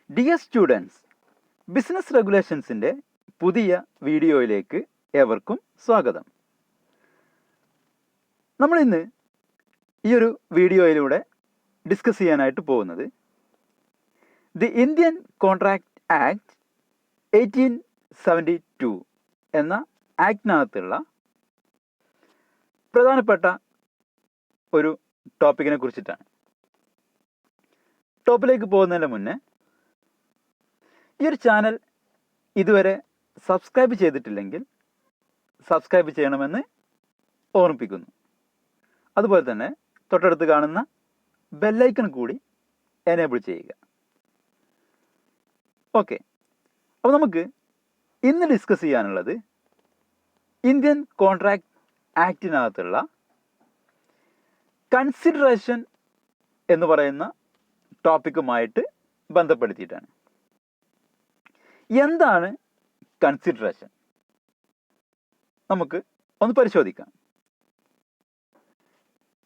Dear students, business റെഗുലേഷൻസിൻ്റെ പുതിയ വീഡിയോയിലേക്ക് ഏവർക്കും സ്വാഗതം. നമ്മളിന്ന് ഈ ഒരു വീഡിയോയിലൂടെ ഡിസ്കസ് ചെയ്യാനായിട്ട് പോകുന്നത് ദി ഇന്ത്യൻ കോൺട്രാക്ട് ആക്ട് 1872 എന്ന ആക്ടിനകത്തുള്ള പ്രധാനപ്പെട്ട ഒരു ടോപ്പിക്കിനെ കുറിച്ചിട്ടാണ്. ടോപ്പിലേക്ക് പോകുന്നതിന് മുന്നേ ഈ ഒരു ചാനൽ ഇതുവരെ സബ്സ്ക്രൈബ് ചെയ്തിട്ടില്ലെങ്കിൽ സബ്സ്ക്രൈബ് ചെയ്യണമെന്ന് ഓർമ്മിപ്പിക്കുന്നു. അതുപോലെ തന്നെ തൊട്ടടുത്ത് കാണുന്ന ബെല്ലൈക്കൺ കൂടി എനേബിൾ ചെയ്യുക. ഓക്കെ, അപ്പോൾ നമുക്ക് ഇന്ന് ഡിസ്കസ് ചെയ്യാനുള്ളത് ഇന്ത്യൻ കോൺട്രാക്ട് ആക്ടിനകത്തുള്ള കൺസിഡറേഷൻ എന്ന് പറയുന്ന ടോപ്പിക്കുമായിട്ട് ബന്ധപ്പെടുത്തിയിട്ടാണ്. എന്താണ് കൺസിഡറേഷൻ? നമുക്ക് ഒന്ന് പരിശോധിക്കാം.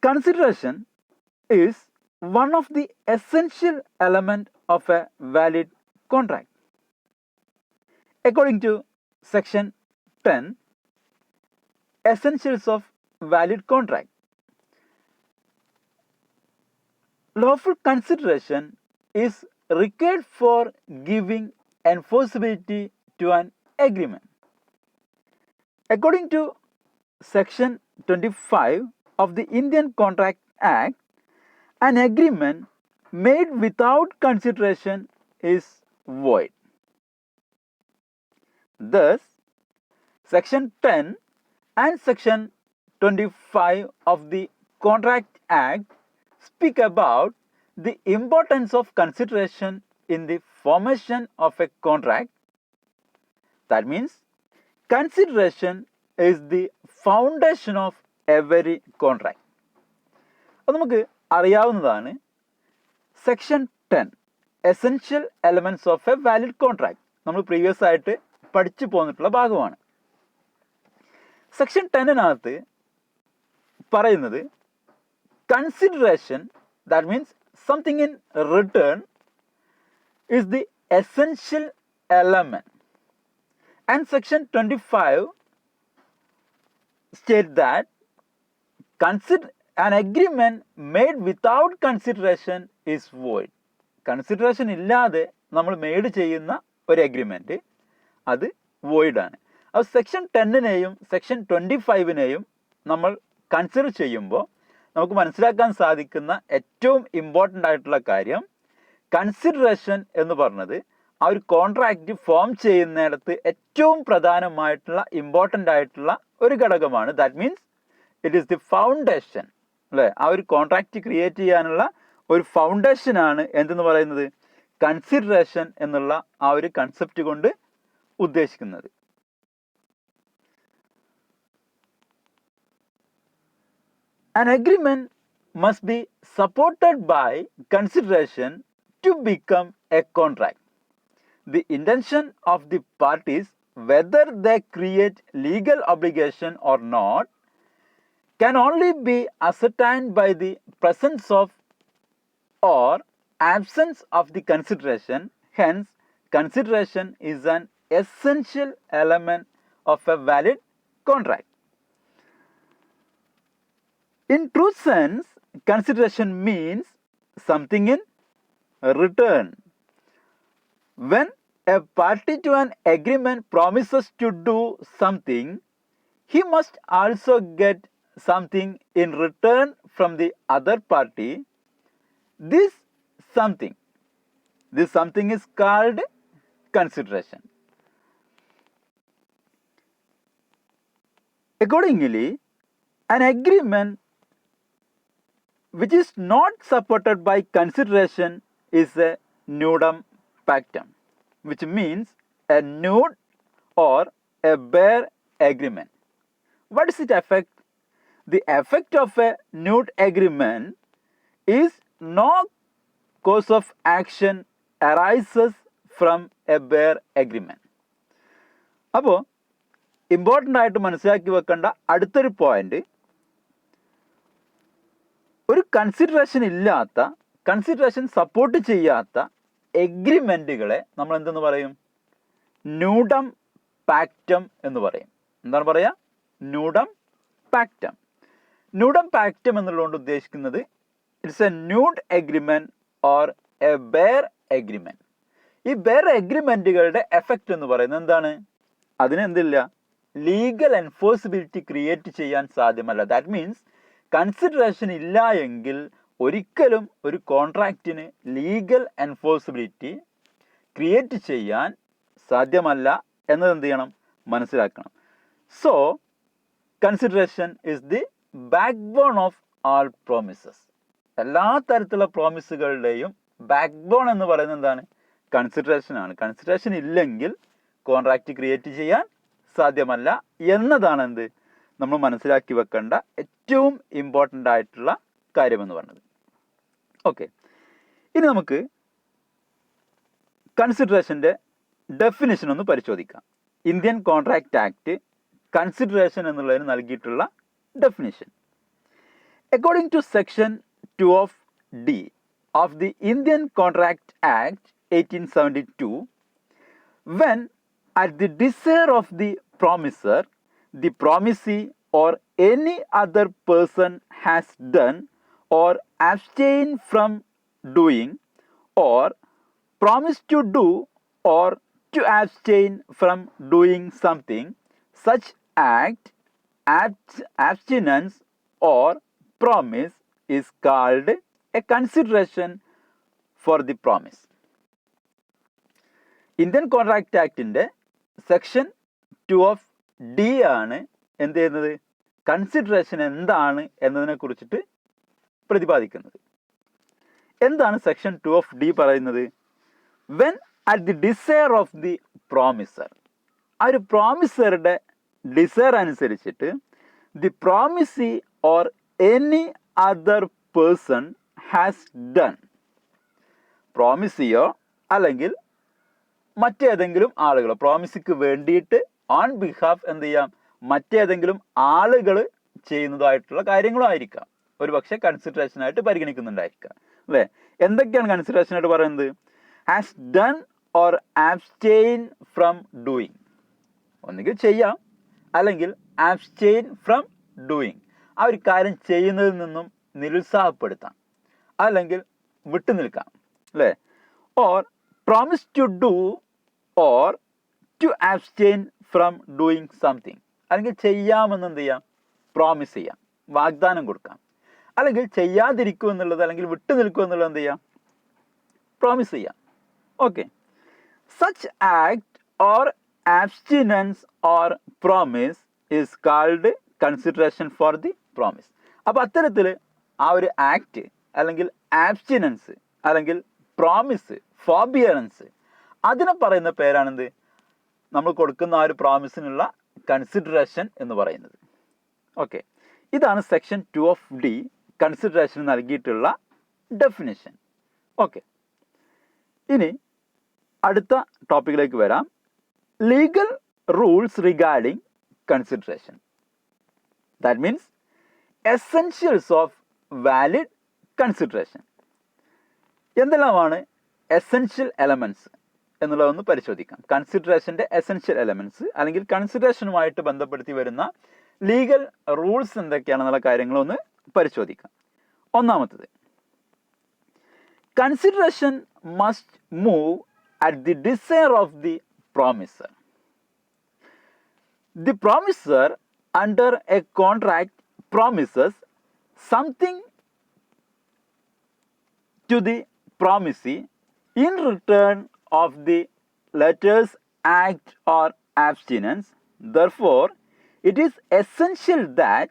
Consideration is one of the essential element of a valid contract. According to section 10 essentials of valid contract, lawful consideration is required for giving enforceability to an agreement. According to section 25 of the Indian Contract Act, an agreement made without consideration is void. Thus, section 10 and section 25 of the Contract Act speak about the importance of consideration in the formation of a contract. That means consideration is the foundation of every contract. അപ്പോൾ നമുക്ക് അറിയാവുന്നതാണ് section 10 essential elements of a valid contract. നമ്മൾ previous ആയിട്ട് പഠിച്ചു പോന്നിട്ടുള്ള ഭാഗമാണ്. Section 10-നകത്ത് പറയുന്നത് consideration, that means something in return, is the essential element, and section 25 states that an agreement made without consideration is void. Consideration ഇല്ലാതെ നമ്മൾ made ചെയ്യുന്ന ഒരു agreement അത് വോയിഡ് ആണ്. അപ്പോൾ സെക്ഷൻ 10-നെയും സെക്ഷൻ 25-നെയും നമ്മൾ കൺസിഡർ ചെയ്യുമ്പോൾ നമുക്ക് മനസ്സിലാക്കാൻ സാധിക്കുന്ന ഏറ്റവും ഇമ്പോർട്ടൻ്റ് ആയിട്ടുള്ള കാര്യം, കൺസിഡറേഷൻ എന്ന് പറഞ്ഞത് ആ ഒരു കോൺട്രാക്റ്റ് ഫോം ചെയ്യുന്നിടത്ത് ഏറ്റവും പ്രധാനമായിട്ടുള്ള ഇമ്പോർട്ടൻ്റ് ആയിട്ടുള്ള ഒരു ഘടകമാണ്. That means it is the foundation, അല്ലേ? ആ ഒരു കോൺട്രാക്റ്റ് ക്രിയേറ്റ് ചെയ്യാനുള്ള ഒരു ഫൗണ്ടേഷനാണ് എന്തെന്ന് പറയുന്നത്, കൺസിഡറേഷൻ എന്നുള്ള ആ ഒരു കൺസെപ്റ്റ് കൊണ്ട് ഉദ്ദേശിക്കുന്നത്. An agreement must be supported by consideration to become a contract. The intention of the parties, whether they create legal obligation or not, can only be ascertained by the presence of or absence of the consideration. Hence, consideration is an essential element of a valid contract. In true sense, consideration means something in return. When a party to an agreement promises to do something, he must also get something in return from the other party. This something is called consideration. Accordingly, an agreement which is not supported by consideration is a nudum pactum, which means a nude or a bare agreement. What does it affect? The effect of a nude agreement is no cause of action arises from a bare agreement. അപ്പോൾ important ആയിട്ട് മനസ്സിലാക്കി വെക്കേണ്ട അടുത്തൊരു point, ഒരു consideration ഇല്ലാത്ത, consideration support ചെയ്യാത്ത എഗ്രിമെൻറ്റുകളെ നമ്മൾ എന്തെന്ന് പറയും? ന്യൂഡം പാക്റ്റം എന്ന് പറയും. എന്താണ് പറയുക? ന്യൂഡം പാക്റ്റം. ന്യൂഡം പാക്റ്റം എന്നുള്ളതുകൊണ്ട് ഉദ്ദേശിക്കുന്നത് it's a nude agreement or a bare agreement. ഈ ബെയർ എഗ്രിമെൻറ്റുകളുടെ എഫക്റ്റ് എന്ന് പറയുന്നത് എന്താണ്? അതിനെന്തില്ല? ലീഗൽ എൻഫോഴ്സിബിലിറ്റി ക്രിയേറ്റ് ചെയ്യാൻ സാധ്യമല്ല. ദാറ്റ് മീൻസ് കൺസിഡറേഷൻ ഇല്ല എങ്കിൽ ഒരിക്കലും ഒരു കോൺട്രാക്റ്റിന് ലീഗൽ എൻഫോഴ്സിബിലിറ്റി ക്രിയേറ്റ് ചെയ്യാൻ സാധ്യമല്ല എന്നത് എന്ത് ചെയ്യണം? മനസ്സിലാക്കണം. So consideration is the backbone of all promises. എല്ലാ തരത്തിലുള്ള പ്രോമിസുകളുടെയും ബാക്ക് ബോൺ എന്ന് പറയുന്നത് എന്താണ്? കൺസിഡറേഷൻ ആണ്. കൺസിഡറേഷൻ ഇല്ലെങ്കിൽ കോൺട്രാക്റ്റ് ക്രിയേറ്റ് ചെയ്യാൻ സാധ്യമല്ല എന്നതാണ് എന്ത് നമ്മൾ മനസ്സിലാക്കി വെക്കേണ്ട ഏറ്റവും ഇമ്പോർട്ടൻ്റ് ആയിട്ടുള്ള കാര്യമെന്ന് പറഞ്ഞത്. ഓക്കെ, ഇനി നമുക്ക് കൺസിഡറേഷൻ്റെ ഡെഫിനിഷൻ ഒന്ന് പരിശോധിക്കാം. ഇന്ത്യൻ കോൺട്രാക്റ്റ് ആക്ട് കൺസിഡറേഷൻ എന്നുള്ളതിന് നൽകിയിട്ടുള്ള definition. According to section 2 of D of the Indian Contract Act 1872, when at the desire of the promiser, the promisee or any other person has done or abstained from doing or promised to do or to abstain from doing something, such act, abstinence or promise is called a consideration for the promise. Indian contract ആക്ടിൻ്റെ section 2 of D ആണ് എന്ത് ചെയ്യുന്നത്? Consideration എന്താണ് എന്നതിനെ കുറിച്ചിട്ട് പ്രതിപാദിക്കുന്നത്. എന്താണ് section 2 of D പറയുന്നത്? When at the desire of the promisor, ആ ഒരു പ്രോമിസറുടെ ഡിസയർ അനുസരിച്ചിട്ട് the promisee or any other person has done, പ്രോമിസിയോ അല്ലെങ്കിൽ മറ്റേതെങ്കിലും ആളുകൾ, പ്രോമിസിക്ക് വേണ്ടിയിട്ട് ഓൺ ബിഹാഫ് എന്ത് ചെയ്യാം, മറ്റേതെങ്കിലും ആളുകൾ ചെയ്യുന്നതായിട്ടുള്ള കാര്യങ്ങളും ആയിരിക്കാം, ഒരു പക്ഷേ കൺസിഡറേഷനായിട്ട് പരിഗണിക്കുന്നുണ്ടായിരിക്കാം അല്ലേ? എന്തൊക്കെയാണ് കൺസിഡറേഷനായിട്ട് പറയുന്നത്? Has done or abstain from doing, ഒന്നുകിൽ ചെയ്യാം അല്ലെങ്കിൽ ആബ്സ്റ്റെയിൻ ഫ്രം ഡൂയിങ്, ആ ഒരു കാര്യം ചെയ്യുന്നതിൽ നിന്നും നിരുത്സാഹപ്പെടുത്താം അല്ലെങ്കിൽ വിട്ടുനിൽക്കാം അല്ലേ? Or promise to do or to abstain from doing something, അല്ലെങ്കിൽ ചെയ്യാമെന്ന് എന്ത് ചെയ്യാം? പ്രോമിസ് ചെയ്യാം, വാഗ്ദാനം കൊടുക്കാം. അല്ലെങ്കിൽ ചെയ്യാതിരിക്കും എന്നുള്ളത് അല്ലെങ്കിൽ വിട്ടു നിൽക്കും എന്നുള്ളത് എന്ത് ചെയ്യാം? പ്രോമിസ് ചെയ്യാം. Okay, such act or abstinence or promise is called consideration for the promise. അപ്പോൾ അത്തരത്തിൽ ആ ഒരു ആക്ട് അല്ലെങ്കിൽ ആബ്സ്റ്റിനൻസ് അല്ലെങ്കിൽ പ്രോമിസ്, ഫോർബിയറൻസ്, അതിനെ പറയുന്ന പേരാണെന്ത്? നമ്മൾ കൊടുക്കുന്ന ആ ഒരു പ്രോമിസിനുള്ള കൺസിഡറേഷൻ എന്ന് പറയുന്നത്. ഓക്കെ, ഇതാണ് സെക്ഷൻ 2 of D കൺസിഡറേഷൻ നൽകിയിട്ടുള്ള ഡെഫിനിഷൻ. ഓക്കെ, ഇനി അടുത്ത ടോപ്പിക്കിലേക്ക് വരാം. Legal rules regarding consideration. That means essentials of valid consideration. എന്തെല്ലാമാണ് എസെൻഷ്യൽ എലമെൻറ്റ്സ് എന്നുള്ളതൊന്ന് പരിശോധിക്കാം. കൺസിഡറേഷൻ്റെ എസെൻഷ്യൽ എലമെൻറ്റ്സ് അല്ലെങ്കിൽ കൺസിഡറേഷനുമായിട്ട് ബന്ധപ്പെടുത്തി വരുന്ന ലീഗൽ റൂൾസ് എന്തൊക്കെയാണെന്നുള്ള കാര്യങ്ങളൊന്ന് പരിശോധിക്കാം. ഒന്നാമത്തത്, consideration must move at the desire of the promisor. The promisor under a contract promises something to the promisee in return of the letter's act or abstinence. Therefore, it is essential that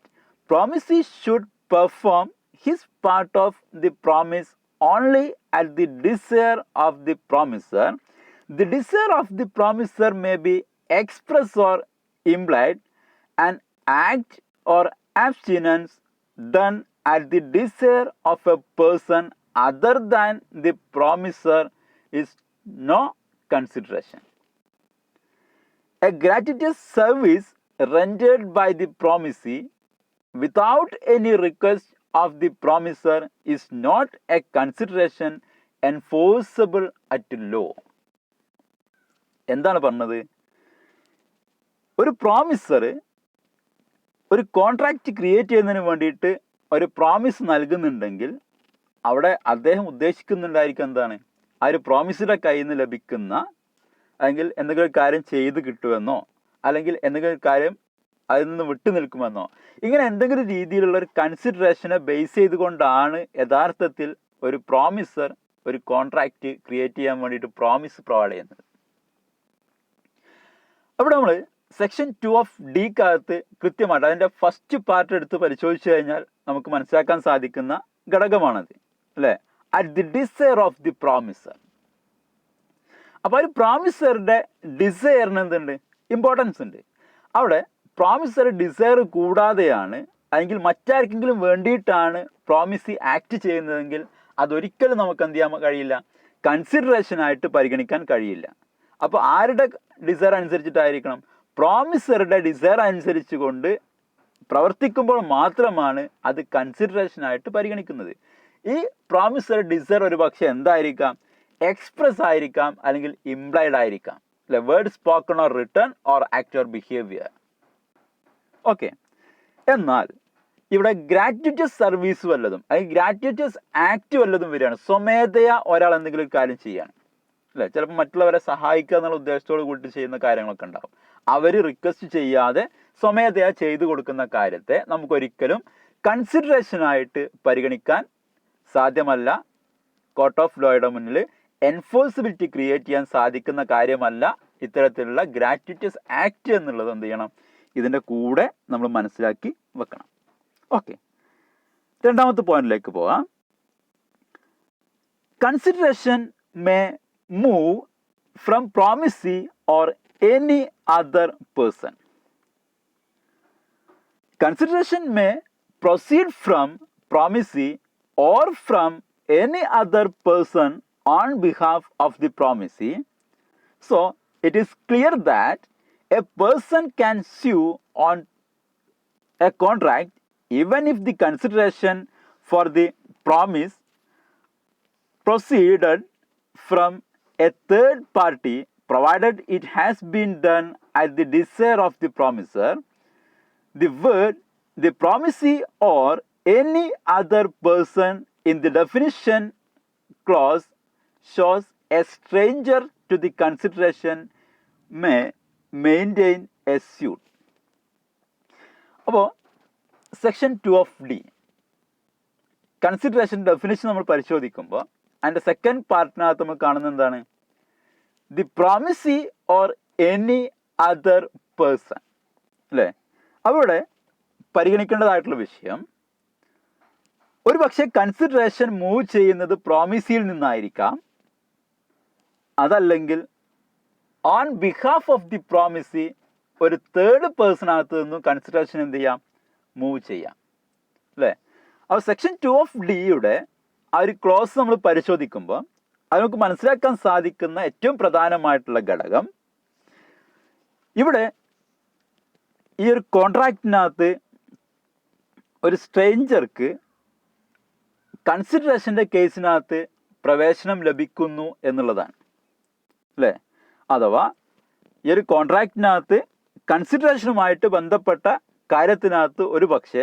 promisee should perform his part of the promise only at the desire of the promiser. The desire of the promiser may be express or implied. An act or abstinence done at the desire of a person other than the promiser is no consideration. A gratuitous service rendered by the promisee without any request of the promiser is not a consideration enforceable at law. എന്താണ് പറഞ്ഞത്? ഒരു promisor ഒരു contract create ചെയ്യുന്നതിന് വേണ്ടിയിട്ട് ഒരു promise നൽകുന്നുണ്ടെങ്കിൽ അവിടെ അദ്ദേഹം ഉദ്ദേശിക്കുന്നുണ്ടായിരിക്കും എന്താണ്, ആ ഒരു പ്രോമിസിൻ്റെ കയ്യിൽ നിന്ന് ലഭിക്കുന്ന, അല്ലെങ്കിൽ എന്തെങ്കിലും കാര്യം ചെയ്ത് കിട്ടുമെന്നോ, അല്ലെങ്കിൽ എന്തെങ്കിലും കാര്യം അതിൽ നിന്ന് വിട്ടു നിൽക്കുമെന്നോ, ഇങ്ങനെ എന്തെങ്കിലും രീതിയിലുള്ള ഒരു കൺസിഡറേഷനെ ബേസ് ചെയ്തുകൊണ്ടാണ് യഥാർത്ഥത്തിൽ ഒരു പ്രോമിസർ ഒരു കോൺട്രാക്റ്റ് ക്രിയേറ്റ് ചെയ്യാൻ വേണ്ടിയിട്ട് പ്രോമിസ് പ്രൊവൈഡ് ചെയ്യുന്നത്. അവിടെ നമ്മൾ സെക്ഷൻ 2 ഓഫ് ഡിക്കകത്ത് കൃത്യമായിട്ട് അതിൻ്റെ ഫസ്റ്റ് പാർട്ട് എടുത്ത് പരിശോധിച്ചു കഴിഞ്ഞാൽ നമുക്ക് മനസ്സിലാക്കാൻ സാധിക്കുന്ന ഘടകമാണത്, അല്ലേ? At the desire of the promisor. അപ്പോൾ ഒരു പ്രോമിസറുടെ ഡിസയറിന് എന്തുണ്ട്? ഇമ്പോർട്ടൻസ് ഉണ്ട്. അവിടെ പ്രോമിസർ ഡിസയർ കൂടാതെയാണ് അല്ലെങ്കിൽ മറ്റാർക്കെങ്കിലും വേണ്ടിയിട്ടാണ് പ്രോമിസി ആക്ട് ചെയ്യുന്നതെങ്കിൽ അതൊരിക്കലും നമുക്ക് എന്ത് ചെയ്യാൻ കഴിയില്ല, കൺസിഡറേഷനായിട്ട് പരിഗണിക്കാൻ കഴിയില്ല. അപ്പോൾ ആരുടെ ഡിസയർ അനുസരിച്ചിട്ടായിരിക്കണം? പ്രോമിസറുടെ ഡിസയർ അനുസരിച്ച് കൊണ്ട് പ്രവർത്തിക്കുമ്പോൾ മാത്രമാണ് അത് കൺസിഡറേഷനായിട്ട് പരിഗണിക്കുന്നത്. ഈ പ്രോമിസർ ഡിസയർ ഒരു പക്ഷേ എന്തായിരിക്കാം? എക്സ്പ്രസ് ആയിരിക്കാം, അല്ലെങ്കിൽ ഇംപ്ലൈഡ് ആയിരിക്കാം, അല്ലെ? Word spoken or written or act or behaviour. Okay. എന്നാൽ ഇവിടെ ഗ്രാറ്റുറ്റസ് സർവീസ് വല്ലതും അല്ലെങ്കിൽ ഗ്രാറ്റുറ്റസ് ആക്ട് വല്ലതും വരികയാണ്, സ്വമേധയാ ഒരാൾ എന്തെങ്കിലും ഒരു കാര്യം ചെയ്യാണ്, അല്ലേ? ചിലപ്പോൾ മറ്റുള്ളവരെ സഹായിക്കുക എന്നുള്ള ഉദ്ദേശത്തോട് കൂടി ചെയ്യുന്ന കാര്യങ്ങളൊക്കെ ഉണ്ടാവും. അവർ റിക്വസ്റ്റ് ചെയ്യാതെ സ്വമേധയാ ചെയ്തു കൊടുക്കുന്ന കാര്യത്തെ നമുക്കൊരിക്കലും കൺസിഡറേഷനായിട്ട് പരിഗണിക്കാൻ സാധ്യമല്ല. കോർട്ട് ഓഫ് ലോയുടെ മുന്നിൽ എൻഫോഴ്സിബിലിറ്റി ക്രിയേറ്റ് ചെയ്യാൻ സാധിക്കുന്ന കാര്യമല്ല ഇത്തരത്തിലുള്ള ഗ്രാറ്റുറ്റസ് ആക്ട് എന്നുള്ളത്. എന്ത് ചെയ്യണം? ഇതിൻ്റെ കൂടെ നമ്മൾ മനസ്സിലാക്കി വെക്കണം. ഓക്കെ, രണ്ടാമത്തെ പോയിന്റിലേക്ക് പോകാം. Consideration may move from promisee or any other person. Consideration may proceed from promisee or from any other person on behalf of the promisee. So, it is clear that a person can sue on a contract even if the consideration for the promise proceeded from a third party, provided it has been done at the desire of the promiser. The word the promisee or any other person in the definition clause shows a stranger to the consideration may maintain a suit. അപ്പോൾ section 2 of D consideration definition നമ്മൾ പരിശോധിക്കുമ്പോൾ അതിൻ്റെ second പാർട്ടിനകത്ത് നമ്മൾ കാണുന്നത് എന്താണ്? The promisee or any other person, അല്ലേ? അവിടെ പരിഗണിക്കേണ്ടതായിട്ടുള്ള വിഷയം, ഒരു പക്ഷേ കൺസിഡറേഷൻ മൂവ് ചെയ്യുന്നത് പ്രോമിസിയിൽ നിന്നായിരിക്കാം, അതല്ലെങ്കിൽ on behalf of the promisee ഒരു തേർഡ് പേഴ്സണകത്ത് നിന്നും കൺസിഡറേഷൻ എന്ത് ചെയ്യാം? മൂവ് ചെയ്യാം, അല്ലേ? അപ്പോൾ സെക്ഷൻ 2 ഓഫ് ഡിയുടെ ആ ഒരു ക്ലോസ് നമ്മൾ പരിശോധിക്കുമ്പോൾ അത് നമുക്ക് മനസ്സിലാക്കാൻ സാധിക്കുന്ന ഏറ്റവും പ്രധാനമായിട്ടുള്ള ഘടകം, ഇവിടെ ഈ ഒരു കോൺട്രാക്റ്റിനകത്ത് ഒരു സ്ട്രേഞ്ചർക്ക് കൺസിഡറേഷൻ്റെ കേസിനകത്ത് പ്രവേശനം ലഭിക്കുന്നു എന്നുള്ളതാണ്, അല്ലേ? അഥവാ ഈ ഒരു കോൺട്രാക്റ്റിനകത്ത് കൺസിഡറേഷനുമായിട്ട് ബന്ധപ്പെട്ട കാര്യത്തിനകത്ത് ഒരു പക്ഷേ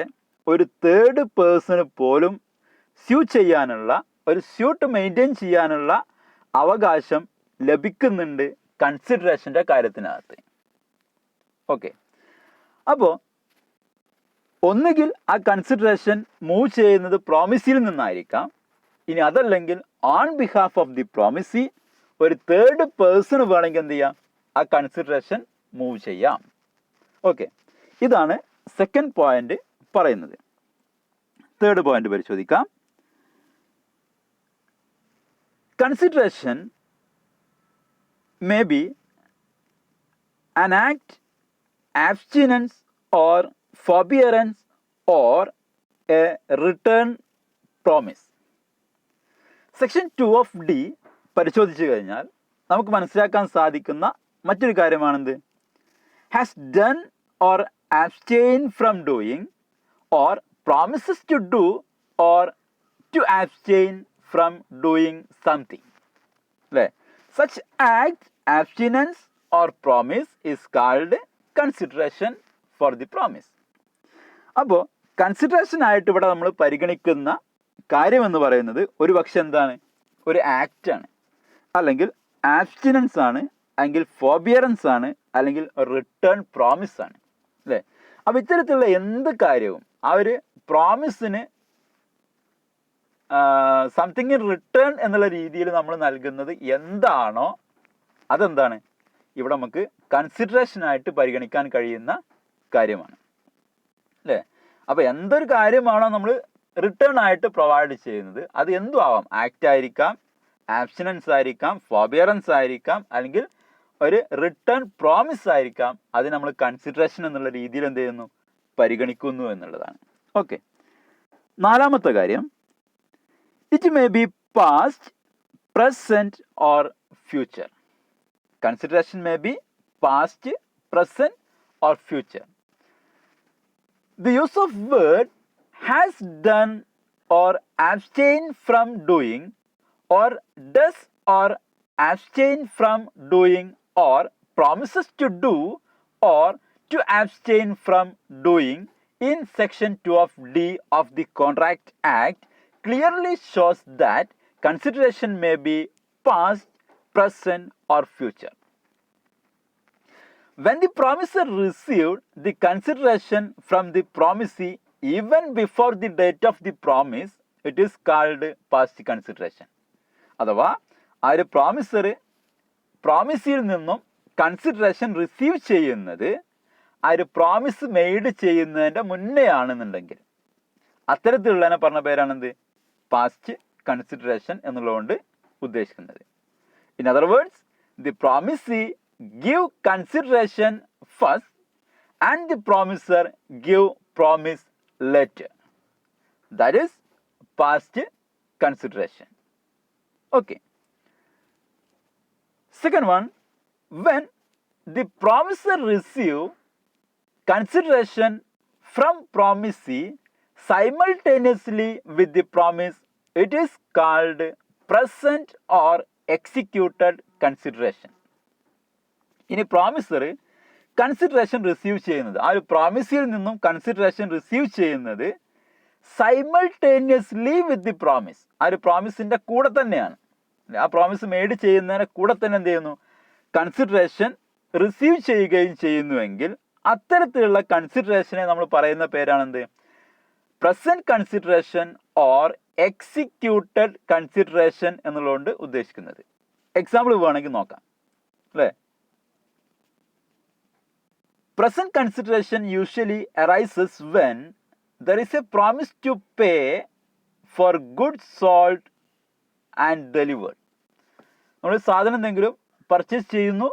ഒരു തേർഡ് പേഴ്സണ് പോലും സ്യൂ ചെയ്യാനുള്ള, ഒരു സ്യൂട്ട് മെയിൻറ്റെയിൻ ചെയ്യാനുള്ള അവകാശം ലഭിക്കുന്നുണ്ട് കൺസിഡറേഷൻ്റെ കാര്യത്തിനകത്ത്. ഓക്കെ, അപ്പോൾ ഒന്നുകിൽ ആ കൺസിഡറേഷൻ മൂവ് ചെയ്യുന്നത് പ്രോമിസിയിൽ നിന്നായിരിക്കാം, ഇനി അതല്ലെങ്കിൽ on behalf of the promisee ഒരു തേർഡ് പേഴ്സണ് വേണമെങ്കിൽ എന്ത് ചെയ്യാം? ആ കൺസിഡറേഷൻ മൂവ് ചെയ്യാം. ഓക്കെ, ഇതാണ് സെക്കൻഡ് പോയിന്റ് പറയുന്നത്. തേർഡ് പോയിന്റ് പരിശോധിക്കാം. Consideration may be an act, abstinence or forbearance or a return promise. Section 2 of D പരിശോധിച്ചു കഴിഞ്ഞാൽ നമുക്ക് മനസ്സിലാക്കാൻ സാധിക്കുന്ന മറ്റൊരു കാര്യമാണെന്ത്? ഹാസ് ഡൺ ഓർ abstain from doing or promises to do or to abstain from doing something. അല്ലേ? Such act, abstinence or promise is called consideration for the promise. അപ്പോൾ കൺസിഡറേഷൻ ആയിട്ട് ഇവിടെ നമ്മൾ പരിഗണിക്കുന്ന കാര്യം എന്ന് പറയുന്നത് ഒരു പക്ഷെ എന്താണ്, ഒരു ആക്റ്റ് ആണ്, അല്ലെങ്കിൽ ആബ്സ്റ്റിനൻസ് ആണ്, അല്ലെങ്കിൽ ഫോർബിയറൻസ് ആണ്, അല്ലെങ്കിൽ റിട്ടേൺ പ്രോമിസ് ആണ്, അല്ലേ? അപ്പോൾ ഇത്തരത്തിലുള്ള എന്ത് കാര്യവും ആ ഒരു പ്രോമിസിന് സംതിങ് ഇൻ റിട്ടേൺ എന്നുള്ള രീതിയിൽ നമ്മൾ നൽകുന്നത് എന്താണോ അതെന്താണ് ഇവിടെ നമുക്ക് കൺസിഡറേഷനായിട്ട് പരിഗണിക്കാൻ കഴിയുന്ന കാര്യമാണ്, അല്ലേ? അപ്പോൾ എന്തൊരു കാര്യമാണോ നമ്മൾ റിട്ടേൺ ആയിട്ട് പ്രൊവൈഡ് ചെയ്യുന്നത്, അത് എന്തും ആവാം. ആക്റ്റ് ആയിരിക്കാം, ആബ്സ്റ്റിനൻസ് ആയിരിക്കാം, ഫോർബിയറൻസ് ആയിരിക്കാം, അല്ലെങ്കിൽ ഒരു റിട്ടേൺ പ്രോമിസ് ആയിരിക്കാം. അത് നമ്മൾ കൺസിഡറേഷൻ എന്നുള്ള രീതിയിൽ എന്ത് ചെയ്യുന്നു, പരിഗണിക്കുന്നു എന്നുള്ളതാണ്. ഓക്കെ. നാലാമത്തെ കാര്യം, it may be past, present or future. Consideration may be past, present or future. The use of word has done or abstain from doing, or does or abstain from doing, or promises to do or to abstain from doing in section 2 of D of the Contract Act clearly shows that consideration may be past, present or future. When the promiser received the consideration from the promisee even before the date of the promise, it is called past consideration. അഥവാ ആ ഒരു പ്രോമിസിൽ നിന്നും consideration receive ചെയ്യുന്നത് ആ ഒരു promise made ചെയ്യുന്നതിൻ്റെ മുന്നേ ആണെന്നുണ്ടെങ്കിൽ അത്തരത്തിലുള്ളതിനെ പറഞ്ഞ പേരാണെന്ത്, പാസ്റ്റ് കൺസിഡറേഷൻ എന്നുള്ളതുകൊണ്ട് ഉദ്ദേശിക്കുന്നത്. In other words, the promisee give consideration first and the promiser give promise later. That is past consideration. Okay. Second one, when the promiser receive consideration from promisee simultaneously with the promise, it is called present or executed consideration. ഇനി promisor consideration receive ചെയ്യുന്നത്, ആ ഒരു പ്രോമിസിൽ നിന്നും consideration receive ചെയ്യുന്നത് simultaneously with the promise, ആ ഒരു പ്രോമിസിൻ്റെ കൂടെ തന്നെയാണ്. ആ പ്രോമിസ് മെയ്ഡ് ചെയ്യുന്നതിനെ കൂടെ തന്നെ എന്ത് ചെയ്യുന്നു, കൺസിഡറേഷൻ റിസീവ് ചെയ്യുകയും ചെയ്യുന്നുവെങ്കിൽ അത്തരത്തിലുള്ള കൺസിഡറേഷനെ നമ്മൾ പറയുന്ന പേരാണെന്ത്, present consideration or executed consideration എന്നുള്ളതുകൊണ്ട് ഉദ്ദേശിക്കുന്നത്. എക്സാമ്പിൾ വേണമെങ്കിൽ നോക്കാം, അല്ലേ? Present consideration usually arises when there is a promise to pay for goods sold and delivered. നമ്മൾ സാധനം എന്തെങ്കിലും പർച്ചേസ് ചെയ്യുന്നു,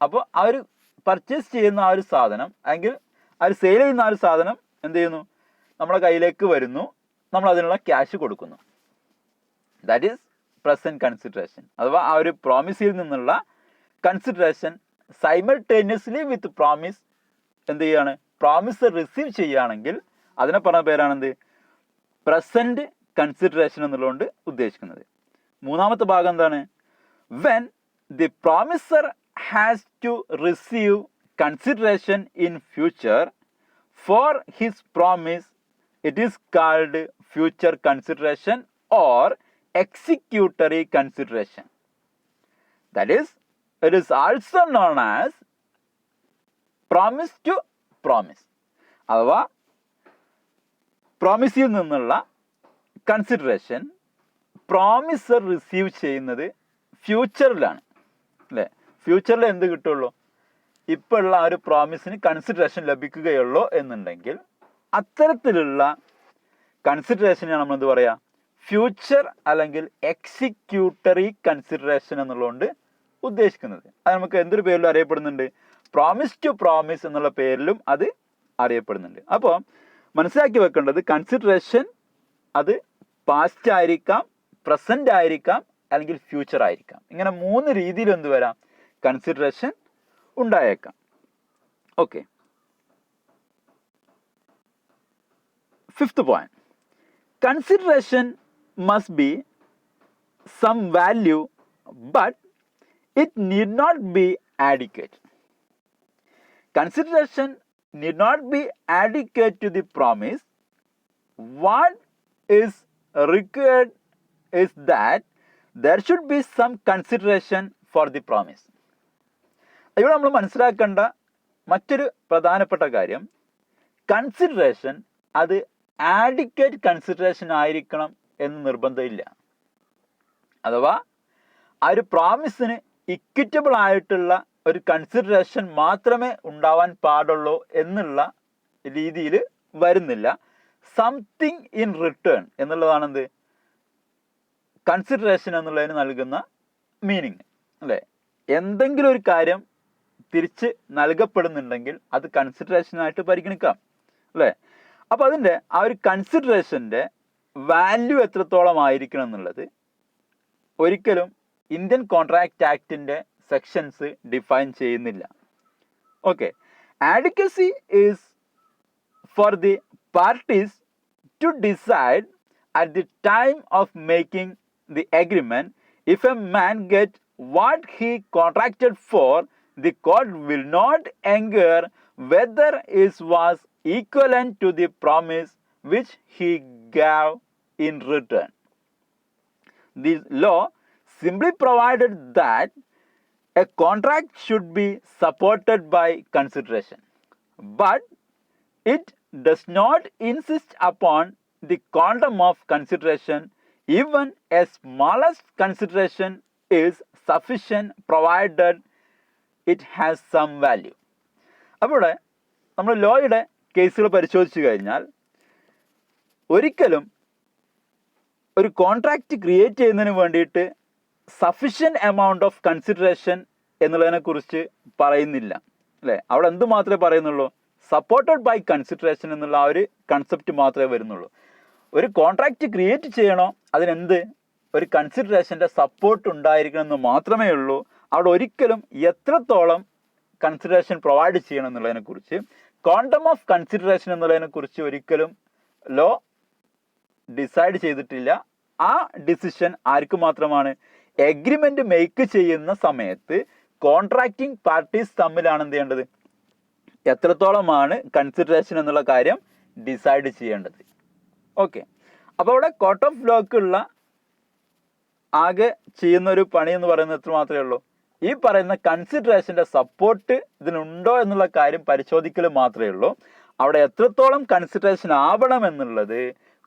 അപ്പോൾ ആ ഒരു പർച്ചേസ് ചെയ്യുന്ന ആ ഒരു സാധനം അല്ലെങ്കിൽ ആ ഒരു സെയിൽ ചെയ്യുന്ന ആ ഒരു സാധനം എന്ത് ചെയ്യുന്നു, നമ്മുടെ കയ്യിലേക്ക് വരുന്നു, നമ്മൾ അതിനുള്ള ക്യാഷ് കൊടുക്കുന്നു. That is present consideration. അഥവാ ആ ഒരു പ്രോമിസിൽ നിന്നുള്ള കൺസിഡറേഷൻ സൈമൾട്ടേനിയസ്ലി വിത്ത് പ്രോമിസ് എന്ത് ചെയ്യാണ്, പ്രോമിസ് റിസീവ് ചെയ്യുകയാണെങ്കിൽ അതിനെ പറഞ്ഞ പേരാണെന്ത്, പ്രസന്റ് കൺസിഡറേഷൻ എന്നുള്ളതുകൊണ്ട് ഉദ്ദേശിക്കുന്നത്. മൂന്നാമത്തെ ഭാഗം എന്താണ്, when the promisor has to receive consideration in future for his promise, it is called future consideration or executory consideration. That is it is also known as promise to promise. അഥവാ പ്രോമിസിൽ നിന്നുള്ള consideration promisor receive ചെയ്യുന്നത് ഫ്യൂച്ചറിലാണ്, അല്ലേ? ഫ്യൂച്ചറിൽ എന്ത് കിട്ടുള്ളൂ, ഇപ്പോൾ ഉള്ള ആ ഒരു പ്രോമിസിന് കൺസിഡറേഷൻ ലഭിക്കുകയുള്ളൂ എന്നുണ്ടെങ്കിൽ അത്തരത്തിലുള്ള കൺസിഡറേഷനാണ് നമ്മൾ എന്ത് പറയുക, ഫ്യൂച്ചർ അല്ലെങ്കിൽ എക്സിക്യൂട്ടറി കൺസിഡറേഷൻ എന്നുള്ളതുകൊണ്ട് ഉദ്ദേശിക്കുന്നത്. അത് നമുക്ക് എന്തൊരു പേരിലും അറിയപ്പെടുന്നുണ്ട്, പ്രോമിസ് ടു പ്രോമിസ് എന്നുള്ള പേരിലും അത് അറിയപ്പെടുന്നുണ്ട്. അപ്പോൾ മനസ്സിലാക്കി വെക്കേണ്ടത് കൺസിഡറേഷൻ അത് പാസ്റ്റ് ആയിരിക്കാം, പ്രസന്റ് ആയിരിക്കാം, അല്ലെങ്കിൽ ഫ്യൂച്ചർ ആയിരിക്കാം. ഇങ്ങനെ മൂന്ന് രീതിയിൽ എന്ത് വരാം, കൺസിഡറേഷൻ ഉണ്ടായേക്കാം. Okay. Fifth point, consideration must be some value but it need not be adequate. Consideration need not be adequate to the promise. What is required is that there should be some consideration for the promise. ഇവിടെ നമ്മൾ മനസ്സിലാക്കേണ്ട മറ്റൊരു പ്രധാനപ്പെട്ട കാര്യം, consideration അത് adequate consideration ആയിരിക്കണം എന്ന് നിർബന്ധമില്ല. അഥവാ ആ ഒരു പ്രോമിസിന് ഇക്വിറ്റബിൾ ആയിട്ടുള്ള ഒരു കൺസിഡറേഷൻ മാത്രമേ ഉണ്ടാവാൻ പാടുള്ളൂ എന്നുള്ള രീതിയിൽ വരുന്നില്ല. സംതിങ് ഇൻ റിട്ടേൺ എന്നുള്ളതാണ് എന്ത് കൺസിഡറേഷൻ എന്നുള്ളതിന് നൽകുന്ന മീനിങ് അല്ലേ. എന്തെങ്കിലും ഒരു കാര്യം തിരിച്ച് നൽകപ്പെടുന്നുണ്ടെങ്കിൽ അത് കൺസിഡറേഷനായിട്ട് പരിഗണിക്കാം അല്ലേ. അപ്പോൾ അതിൻ്റെ ആ ഒരു കൺസിഡറേഷൻ്റെ വാല്യൂ എത്രത്തോളം ആയിരിക്കണം എന്നുള്ളത് ഒരിക്കലും ഇന്ത്യൻ കോൺട്രാക്റ്റ് ആക്ടിൻ്റെ സെക്ഷൻസ് ഡിഫൈൻ ചെയ്യുന്നില്ല. Okay, adequacy is for the parties to decide at the time of making the agreement. If a man get what he contracted for, the court will not inquire whether it was equivalent to the promise which he gave in return. The law simply provided that a contract should be supported by consideration, but it does not insist upon the quantum of consideration. Even a smallest consideration is sufficient provided it has some value. അപ്പോൾ നമ്മൾ ലോയുടെ കേസുകൾ പരിശോധിച്ച് കഴിഞ്ഞാൽ ഒരിക്കലും ഒരു contract create ചെയ്യുന്നതിന് വേണ്ടിയിട്ട് sufficient amount of consideration എന്നുള്ളതിനെക്കുറിച്ച് പറയുന്നില്ല അല്ലേ. അവിടെ എന്ത് മാത്രമേ പറയുന്നുള്ളൂ, സപ്പോർട്ടഡ് ബൈ കൺസിഡറേഷൻ എന്നുള്ള ആ ഒരു കൺസെപ്റ്റ് മാത്രമേ വരുന്നുള്ളൂ. ഒരു കോൺട്രാക്റ്റ് ക്രിയേറ്റ് ചെയ്യണോ അതിനെന്ത് ഒരു കൺസിഡറേഷൻ്റെ സപ്പോർട്ട് ഉണ്ടായിരിക്കണം എന്ന് മാത്രമേ ഉള്ളൂ. അവിടെ ഒരിക്കലും എത്രത്തോളം കൺസിഡറേഷൻ പ്രൊവൈഡ് ചെയ്യണം എന്നുള്ളതിനെക്കുറിച്ച്, ക്വാണ്ടം ഓഫ് കൺസിഡറേഷൻ എന്നുള്ളതിനെക്കുറിച്ച് ഒരിക്കലും ലോ ഡിസൈഡ് ചെയ്തിട്ടില്ല. ആ ഡിസിഷൻ ആർക്ക് മാത്രമാണ്, എഗ്രിമെൻ്റ് മേക്ക് ചെയ്യുന്ന സമയത്ത് കോൺട്രാക്റ്റിംഗ് പാർട്ടീസ് തമ്മിലാണ് എന്ത് ചെയ്യേണ്ടത്, എത്രത്തോളമാണ് കൺസിഡറേഷൻ എന്നുള്ള കാര്യം ഡിസൈഡ് ചെയ്യേണ്ടത്. ഓക്കെ, അപ്പോൾ അവിടെ കോർട്ട് ഓഫ് ലോക്കുള്ള ആകെ ചെയ്യുന്നൊരു പണി എന്ന് പറയുന്നത് എത്ര മാത്രമേ ഉള്ളൂ, ഈ പറയുന്ന കൺസിഡറേഷൻ്റെ സപ്പോർട്ട് ഇതിനുണ്ടോ എന്നുള്ള കാര്യം പരിശോധിക്കൽ മാത്രമേ ഉള്ളൂ. അവിടെ എത്രത്തോളം കൺസിഡറേഷൻ ആവണം എന്നുള്ളത്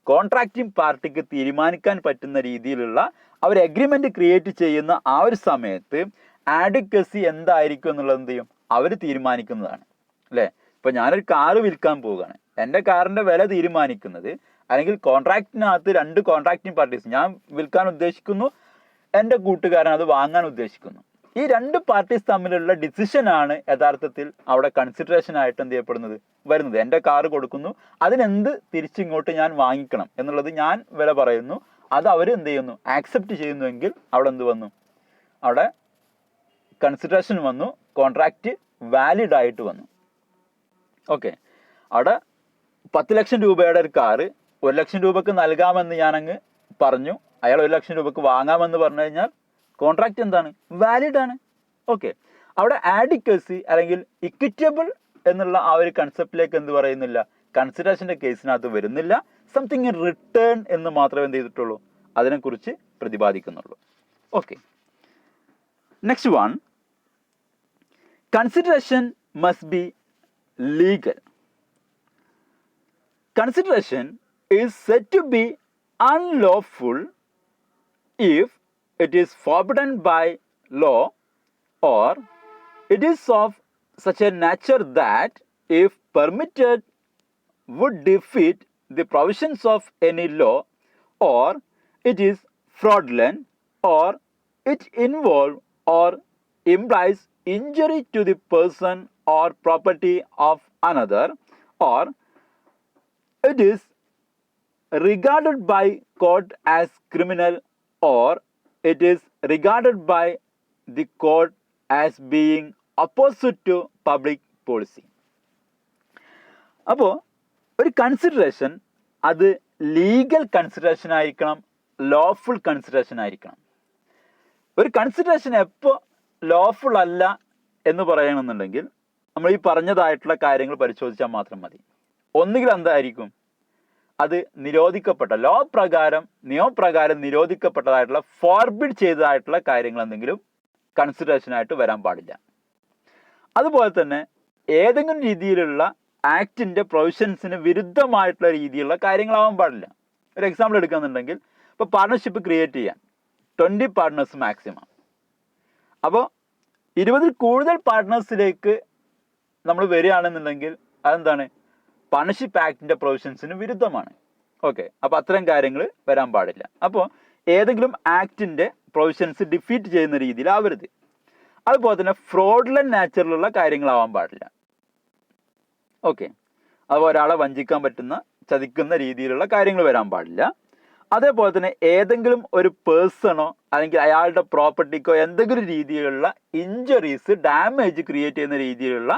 കോൺട്രാക്റ്റിംഗ് പാർട്ടിക്ക് തീരുമാനിക്കാൻ പറ്റുന്ന രീതിയിലുള്ള അവർ എഗ്രിമെൻ്റ് ക്രിയേറ്റ് ചെയ്യുന്ന ആ ഒരു സമയത്ത് ആഡിക്വസി എന്തായിരിക്കും എന്നുള്ളത് എന്ത് ചെയ്യും, അവർ തീരുമാനിക്കുന്നതാണ് അല്ലേ. ഇപ്പോൾ ഞാനൊരു കാറ് വിൽക്കാൻ പോവുകയാണ്, എൻ്റെ കാറിൻ്റെ വില തീരുമാനിക്കുന്നത്, അല്ലെങ്കിൽ കോൺട്രാക്റ്റിനകത്ത് രണ്ട് കോൺട്രാക്റ്റിംഗ് പാർട്ടീസ്, ഞാൻ വിൽക്കാൻ ഉദ്ദേശിക്കുന്നു, എൻ്റെ കൂട്ടുകാരൻ അത് വാങ്ങാൻ ഉദ്ദേശിക്കുന്നു, ഈ രണ്ട് പാർട്ടീസ് തമ്മിലുള്ള ഡിസിഷനാണ് യഥാർത്ഥത്തിൽ അവിടെ കൺസിഡറേഷൻ ആയിട്ട് എന്ത് ചെയ്യപ്പെടുന്നത് വരുന്നത്. എൻ്റെ കാറ് കൊടുക്കുന്നു, അതിനെന്ത് തിരിച്ചിങ്ങോട്ട് ഞാൻ വാങ്ങിക്കണം എന്നുള്ളത് ഞാൻ വില പറയുന്നു, അത് അവർ എന്ത് ചെയ്യുന്നു, ആക്സെപ്റ്റ് ചെയ്യുന്നുവെങ്കിൽ അവിടെ എന്ത് വന്നു, അവിടെ കൺസിഡറേഷൻ വന്നു, കോൺട്രാക്റ്റ് വാലിഡ് ആയിട്ട് വന്നു. ഓക്കെ, അവിടെ 10 ലക്ഷം രൂപയുടെ ഒരു കാറ് 1 ലക്ഷം രൂപക്ക് നൽകാമെന്ന് ഞാനങ്ങ് പറഞ്ഞു, അയാൾ 1 ലക്ഷം രൂപക്ക് വാങ്ങാമെന്ന് പറഞ്ഞു കഴിഞ്ഞാൽ കോൺട്രാക്റ്റ് എന്താണ്, വാലിഡ് ആണ്. ഓക്കെ, അവിടെ ആഡിക്വസി അല്ലെങ്കിൽ ഇക്വിറ്റബിൾ എന്നുള്ള ആ ഒരു കൺസെപ്റ്റിലേക്ക് എന്ത് പറയുന്നില്ല, കൺസിഡറേഷൻ്റെ കേസിനകത്ത് വരുന്നില്ല. സംതിങ് ഇൻ റിട്ടേൺ എന്ന് മാത്രമേ എന്ത് ചെയ്തിട്ടുള്ളൂ, അതിനെക്കുറിച്ച് പ്രതിപാദിക്കുന്നുള്ളൂ. Okay, next one, consideration must be legal. Consideration is said to be unlawful if it is forbidden by law, or it is of such a nature that if permitted would defeat the provisions of any law, or it is fraudulent, or it involves or implies injury to the person or property of another, or it is regarded by court as criminal, or it is regarded by the court as being opposite to public policy. അപ്പോൾ ഒരു consideration അത് legal consideration ആയിരിക്കണം, lawful consideration ആയിരിക്കണം. ഒരു consideration എപ്പോൾ lawful അല്ല എന്ന് പറയണമെന്നുണ്ടെങ്കിൽ നമ്മൾ ഈ പറഞ്ഞതായിട്ടുള്ള കാര്യങ്ങൾ പരിശോധിച്ചാൽ മാത്രം മതി. ഒന്നുകിൽ എന്തായിരിക്കും, അത് നിരോധിക്കപ്പെട്ട നിയമപ്രകാരം നിരോധിക്കപ്പെട്ടതായിട്ടുള്ള ഫോർബിഡ് ചെയ്തതായിട്ടുള്ള കാര്യങ്ങൾ എന്തെങ്കിലും കൺസിഡറേഷനായിട്ട് വരാൻ പാടില്ല. അതുപോലെ തന്നെ ഏതെങ്കിലും രീതിയിലുള്ള ആക്ടിൻ്റെ പ്രൊവിഷൻസിന് വിരുദ്ധമായിട്ടുള്ള രീതിയിലുള്ള കാര്യങ്ങളാവാൻ പാടില്ല. ഒരു എക്സാമ്പിൾ എടുക്കുകയെന്നുണ്ടെങ്കിൽ, ഇപ്പോൾ പാർട്ണർഷിപ്പ് ക്രിയേറ്റ് ചെയ്യാൻ 20 പാർട്ട്നേഴ്സ് മാക്സിമം. അപ്പോൾ 20 കൂടുതൽ പാർട്ട്നേഴ്സിലേക്ക് നമ്മൾ വരികയാണെന്നുണ്ടെങ്കിൽ അതെന്താണ്, പാർട്ണർഷിപ്പ് ആക്ടിൻ്റെ പ്രൊവിഷൻസിന് വിരുദ്ധമാണ്. ഓക്കെ, അപ്പോൾ അത്തരം കാര്യങ്ങൾ വരാൻ പാടില്ല. അപ്പോൾ ഏതെങ്കിലും ആക്ടിൻ്റെ പ്രൊവിഷൻസ് ഡിഫീറ്റ് ചെയ്യുന്ന രീതിയിലാവരുത്. അതുപോലെ തന്നെ ഫ്രോഡുലന്റ് നാച്ചറിലുള്ള കാര്യങ്ങളാവാൻ പാടില്ല. ഓക്കെ, അപ്പോൾ ഒരാളെ വഞ്ചിക്കാൻ പറ്റുന്ന, ചതിക്കുന്ന രീതിയിലുള്ള കാര്യങ്ങൾ വരാൻ പാടില്ല. അതേപോലെ തന്നെ ഏതെങ്കിലും ഒരു പേഴ്സണോ അല്ലെങ്കിൽ അയാളുടെ പ്രോപ്പർട്ടിക്കോ എന്തെങ്കിലും രീതിയിലുള്ള ഇഞ്ചറീസ്, ഡാമേജ് ക്രിയേറ്റ് ചെയ്യുന്ന രീതിയിലുള്ള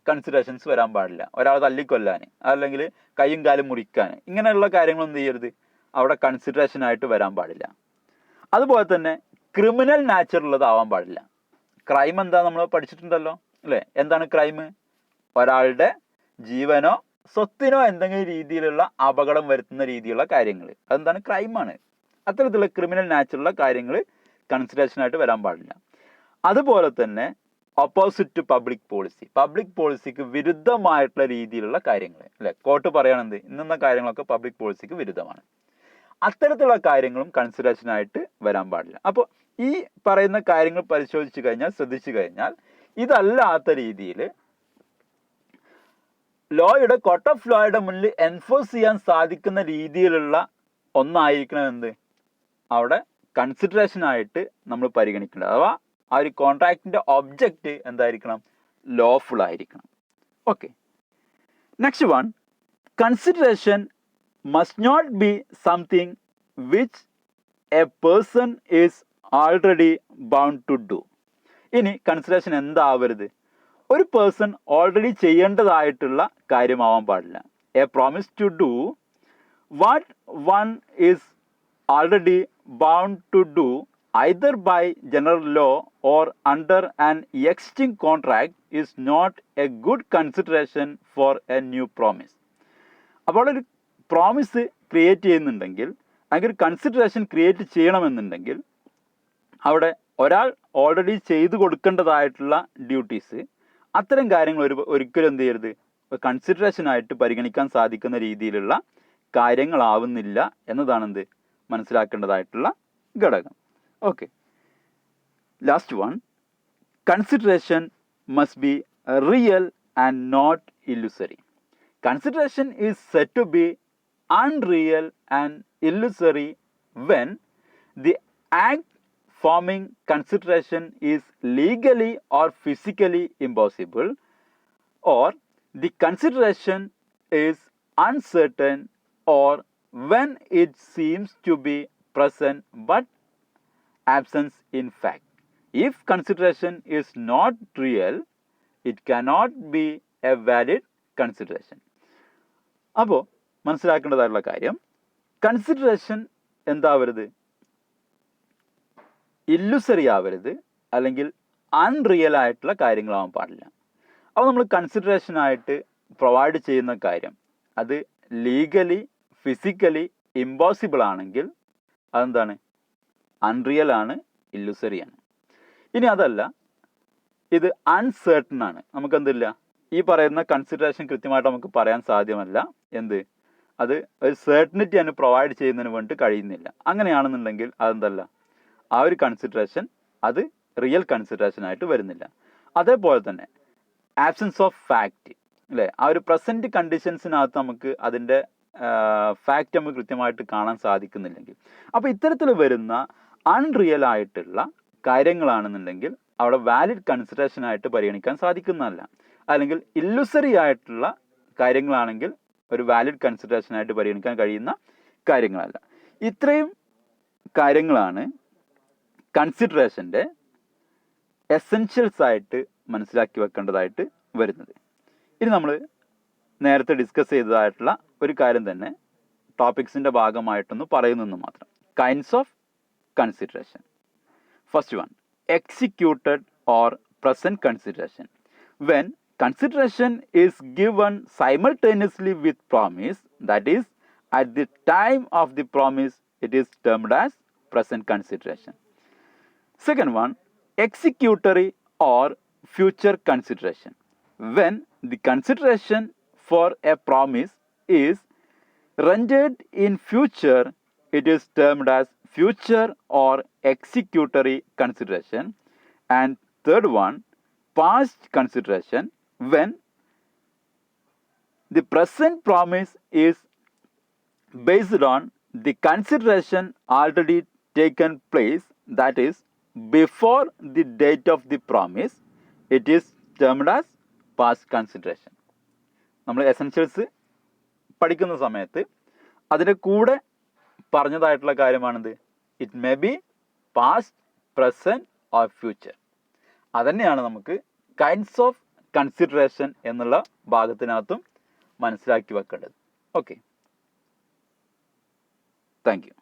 കൺസിഡറേഷൻസ് വരാൻ പാടില്ല. ഒരാളെ തല്ലിക്കൊല്ലാൻ അല്ലെങ്കിൽ കൈയും കാലും മുറിക്കാൻ, ഇങ്ങനെയുള്ള കാര്യങ്ങളൊന്നും ചെയ്യരുത്, അവിടെ കൺസിഡറേഷനായിട്ട് വരാൻ പാടില്ല. അതുപോലെ തന്നെ ക്രിമിനൽ നാച്ചറുള്ളതാവാൻ പാടില്ല. ക്രൈം എന്താ നമ്മൾ പഠിച്ചിട്ടുണ്ടല്ലോ അല്ലേ? എന്താണ് ക്രൈം? ഒരാളുടെ ജീവനോ സ്വത്തിനോ എന്തെങ്കിലും രീതിയിലുള്ള അപകടം വരുത്തുന്ന രീതിയിലുള്ള കാര്യങ്ങൾ, അതെന്താണ്, ക്രൈമാണ്. അത്തരത്തിലുള്ള ക്രിമിനൽ നാച്ചുറലുള്ള കാര്യങ്ങൾ കൺസിഡറേഷനായിട്ട് വരാൻ പാടില്ല. അതുപോലെ തന്നെ ഓപ്പോസിറ്റ് ടു പബ്ലിക് പോളിസിക്ക് വിരുദ്ധമായിട്ടുള്ള രീതിയിലുള്ള കാര്യങ്ങൾ അല്ലെ, കോർട്ട് പറയണത് ഇന്ന കാര്യങ്ങളൊക്കെ പബ്ലിക് പോളിസിക്ക് വിരുദ്ധമാണ്. അത്തരത്തിലുള്ള കാര്യങ്ങളും കൺസിഡറേഷനായിട്ട് വരാൻ പാടില്ല. അപ്പോൾ ഈ പറയുന്ന കാര്യങ്ങൾ പരിശോധിച്ച് കഴിഞ്ഞാൽ, ശ്രദ്ധിച്ചു കഴിഞ്ഞാൽ, ഇതല്ലാത്ത രീതിയിൽ ലോയുടെ കോർട്ട് ഓഫ് ലോയുടെ മുന്നിൽ എൻഫോഴ്സ് ചെയ്യാൻ സാധിക്കുന്ന രീതിയിലുള്ള ഒന്നായിരിക്കണം എന്ത്, അവിടെ കൺസിഡറേഷനായിട്ട് നമ്മൾ പരിഗണിക്കേണ്ടത്. അഥവാ ആ ഒരു കോൺട്രാക്റ്റിന്റെ ഒബ്ജക്റ്റ് എന്തായിരിക്കണം, ലോഫുൾ ആയിരിക്കണം. Okay, next one, consideration must not be something which a person is already bound to do. ഇനി കൺസിഡറേഷൻ എന്താവരുത്, ഒരു പേഴ്സൺ ഓൾറെഡി ചെയ്യേണ്ടതായിട്ടുള്ള കാര്യമാവാൻ പാടില്ല. A promise to do what one is already bound to do either by general law or under an existing contract is not a good consideration for a new promise. അപ്പോൾ ഒരു promise create ചെയ്യുന്നുണ്ടെങ്കിൽ, അല്ലെങ്കിൽ ഒരു consideration create ചെയ്യണമെന്നുണ്ടെങ്കിൽ, അവിടെ ഒരാൾ already ചെയ്തു കൊടുക്കേണ്ടതായിട്ടുള്ള duties, അത്തരം കാര്യങ്ങൾ ഒരിക്കലും എന്ത് ചെയ്യരുത്, കൺസിഡറേഷനായിട്ട് പരിഗണിക്കാൻ സാധിക്കുന്ന രീതിയിലുള്ള കാര്യങ്ങളാവുന്നില്ല എന്നതാണ് എന്ത് മനസ്സിലാക്കേണ്ടതായിട്ടുള്ള ഘടകം. Okay, last one, consideration must be real and not illusory. Consideration is said to be unreal and illusory when the act forming consideration is legally or physically impossible, or the consideration is uncertain, or when it seems to be present but absent in fact. If consideration is not real, it cannot be a valid consideration. അപ്പോൾ മനസ്സിലാക്കേണ്ടതായിട്ടുള്ള കാര്യം, consideration എന്താവരുത്, ഇല്ലുസറി ആവരുത്, അല്ലെങ്കിൽ unreal ആയിട്ടുള്ള കാര്യങ്ങളാവാൻ പാടില്ല. അപ്പോൾ നമ്മൾ കൺസിഡറേഷനായിട്ട് provide ചെയ്യുന്ന കാര്യം അത് ലീഗലി ഫിസിക്കലി ഇമ്പോസിബിൾ ആണെങ്കിൽ അതെന്താണ്, അൺറിയൽ ആണ്, ഇല്ലുസറി ആണ്. ഇനി അതല്ല, ഇത് അൺസേർട്ടൺ ആണ്, നമുക്കെന്തില്ല, ഈ പറയുന്ന കൺസിഡറേഷൻ കൃത്യമായിട്ട് നമുക്ക് പറയാൻ സാധ്യമല്ല, എന്ത്, അത് ഒരു സെർട്ടനിറ്റി അതിന് പ്രൊവൈഡ് ചെയ്യുന്നതിന് വേണ്ടി കഴിയുന്നില്ല. അങ്ങനെയാണെന്നുണ്ടെങ്കിൽ അതെന്തല്ല, ആ ഒരു കൺസിഡറേഷൻ അത് റിയൽ കൺസിഡറേഷൻ ആയിട്ട് വരുന്നില്ല. അതേപോലെ തന്നെ ആബ്സെൻസ് ഓഫ് ഫാക്റ്റ് അല്ലേ, ആ ഒരു പ്രസൻറ്റ് കണ്ടീഷൻസിനകത്ത് നമുക്ക് അതിൻ്റെ ഫാക്റ്റ് നമുക്ക് കൃത്യമായിട്ട് കാണാൻ സാധിക്കുന്നില്ലെങ്കിൽ, അപ്പോൾ ഇത്തരത്തിൽ വരുന്ന അൺറിയൽ ആയിട്ടുള്ള കാര്യങ്ങളാണെന്നുണ്ടെങ്കിൽ അവിടെ വാലിഡ് കൺസിഡറേഷൻ ആയിട്ട് പരിഗണിക്കാൻ സാധിക്കുന്നതല്ല. അല്ലെങ്കിൽ ഇല്ലുസറി ആയിട്ടുള്ള കാര്യങ്ങളാണെങ്കിൽ ഒരു വാലിഡ് കൺസിഡറേഷൻ ആയിട്ട് പരിഗണിക്കാൻ കഴിയുന്ന കാര്യങ്ങളല്ല. ഇത്രയും കാര്യങ്ങളാണ് കൺസിഡറേഷൻ്റെ എസെൻഷ്യൽസ് ആയിട്ട് മനസ്സിലാക്കി വെക്കേണ്ടതായിട്ട് വരുന്നത്. ഇനി നമ്മൾ നേരത്തെ ഡിസ്കസ് ചെയ്തതായിട്ടുള്ള ഒരു കാര്യം തന്നെ ടോപ്പിക്സിൻ്റെ ഭാഗമായിട്ടൊന്ന് പറയുന്നെന്ന് മാത്രം. Kinds of consideration. First one, executed or present consideration. When consideration is given simultaneously with promise, that is, at the time of the promise, it is termed as present consideration. Second one, executory or future consideration. When the consideration for a promise is rendered in future, it is termed as future or executory consideration. And third one, past consideration. When the present promise is based on the consideration already taken place, that is, before the date of the promise, it is termed as past consideration. നമ്മൾ essentials പഠിക്കുന്ന സമയത്ത് അതിൻ്റെ കൂടെ പറഞ്ഞതായിട്ടുള്ള കാര്യമാണിത്. It may be past, present or future. അതുതന്നെയാണ് നമുക്ക് kinds of consideration എന്നുള്ള ഭാഗത്തിനകത്തും മനസ്സിലാക്കി വെക്കേണ്ടത്. Okay, thank you.